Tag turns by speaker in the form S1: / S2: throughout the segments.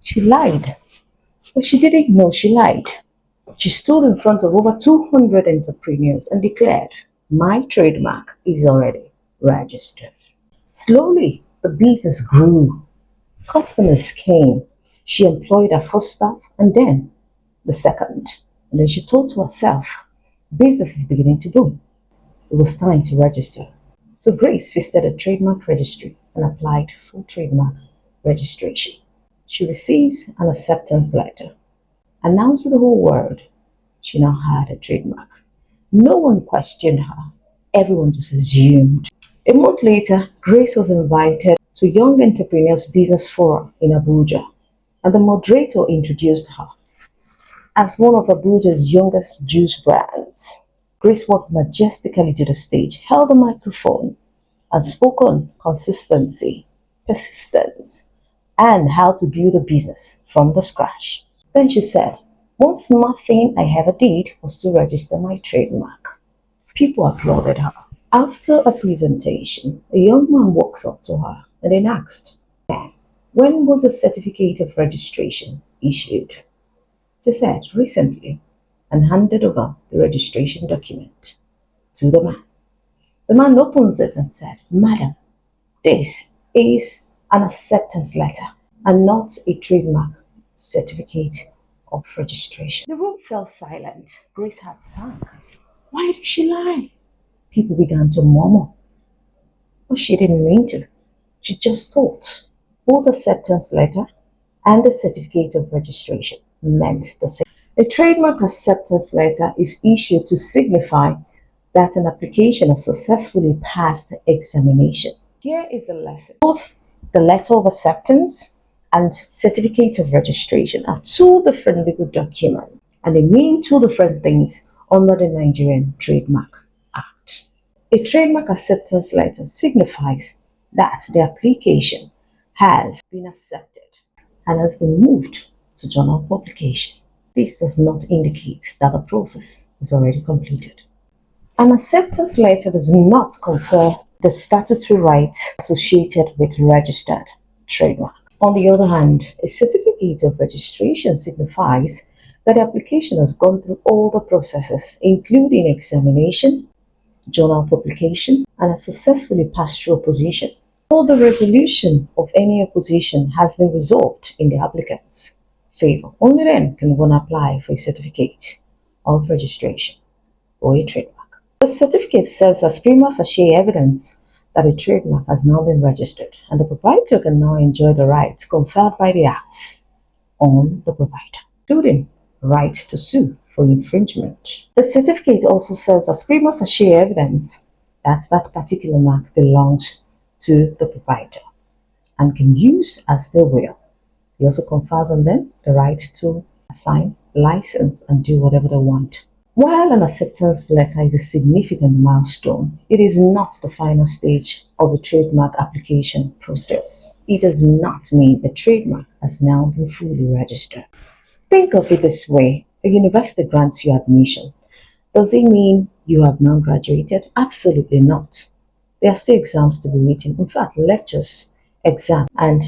S1: She lied, but she didn't know she lied. She stood in front of over 200 entrepreneurs and declared, "My trademark is already registered." Slowly, the business grew. Customers came. She employed her first staff and then the second. And then she thought to herself, business is beginning to boom. It was time to register. So Grace visited a trademark registry and applied for trademark registration. She receives an acceptance letter, announced to the whole world she now had a trademark. No one questioned her. Everyone just assumed. A month later, Grace was invited to Young Entrepreneurs Business Forum in Abuja, and the moderator introduced her as one of Abuja's youngest juice brands. Grace walked majestically to the stage, held the microphone, and spoke on consistency, persistence, and how to build a business from the scratch. Then she said, "One smart thing I ever did was to register my trademark." People applauded her. After a presentation, a young man walks up to her and then asked, "When was a certificate of registration issued?" She said, "Recently," and handed over the registration document to the man. The man opens it and said, "Madam, this is an acceptance letter and not a trademark certificate of registration." The room fell silent. Grace had sunk. Why did she lie? People began to murmur, but she didn't mean to. She just thought both acceptance letter and the certificate of registration meant the same. A trademark acceptance letter is issued to signify that an application has successfully passed the examination. Here is the lesson. Both the letter of acceptance and certificate of registration are two different legal documents, and they mean two different things under the Nigerian Trademark Act. A trademark acceptance letter signifies that the application has been accepted and has been moved to journal publication. This does not indicate that the process is already completed. An acceptance letter does not confer the statutory rights associated with registered trademark. On the other hand, a certificate of registration signifies that the application has gone through all the processes, including examination, journal publication, and has successfully passed through opposition. Or the resolution of any opposition has been resolved in the applicant's favor. Only then can one apply for a certificate of registration or a trademark. The certificate serves as prima facie evidence that a trademark has now been registered, and the proprietor can now enjoy the rights conferred by the acts on the provider, including right to sue for infringement. The certificate also serves as prima facie evidence that that particular mark belongs to the provider and can use as they will. It also confers on them the right to assign, license, and do whatever they want. While an acceptance letter is a significant milestone, it is not the final stage of a trademark application process. It does not mean a trademark has now been fully registered. Think of it this way: a university grants you admission. Does it mean you have now graduated? Absolutely not. There are still exams to be written. In fact, lectures, exam, and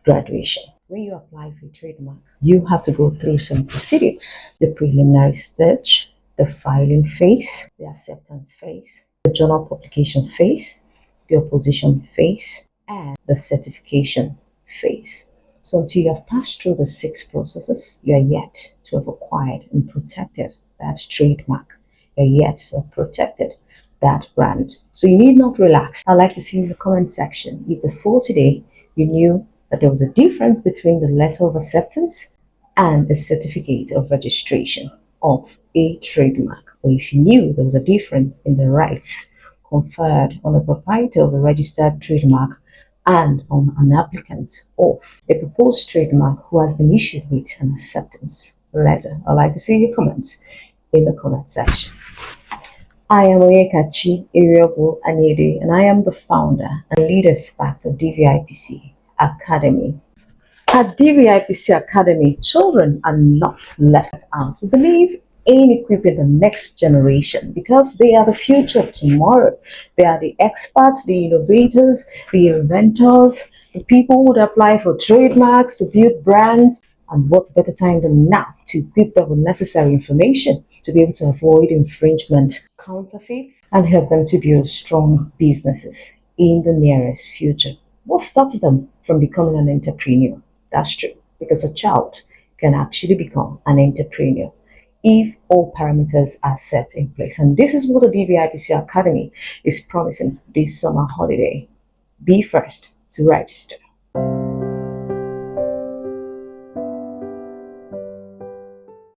S1: graduation. When you apply for a trademark, you have to go through some procedures: the preliminary stage, the filing phase, the acceptance phase, the journal publication phase, the opposition phase, and the certification phase. So until you have passed through the six processes, you are yet to have acquired and protected that trademark. You're yet to have protected that brand. So you need not relax. I'd like to see in the comment section if before today you knew that there was a difference between the letter of acceptance and the certificate of registration of a trademark, or if you knew there was a difference in the rights conferred on the proprietor of a registered trademark and on an applicant of a proposed trademark who has been issued with an acceptance letter. I'd like to see your comments in the comment section. I am Oyekachi Iriobu Anyede, and I am the founder and lead expert of DVIPC Academy. At DVIPC Academy, children are not left out. We believe in equipping the next generation because they are the future of tomorrow. They are the experts, the innovators, the inventors, People would apply for trademarks to build brands, and what better time than now to equip them with necessary information to be able to avoid infringement, counterfeits, and help them to build strong businesses in the nearest future. What stops them from becoming an entrepreneur? That's true, because a child can actually become an entrepreneur if all parameters are set in place. And this is what the DVIPC Academy is promising this summer holiday. Be first to register.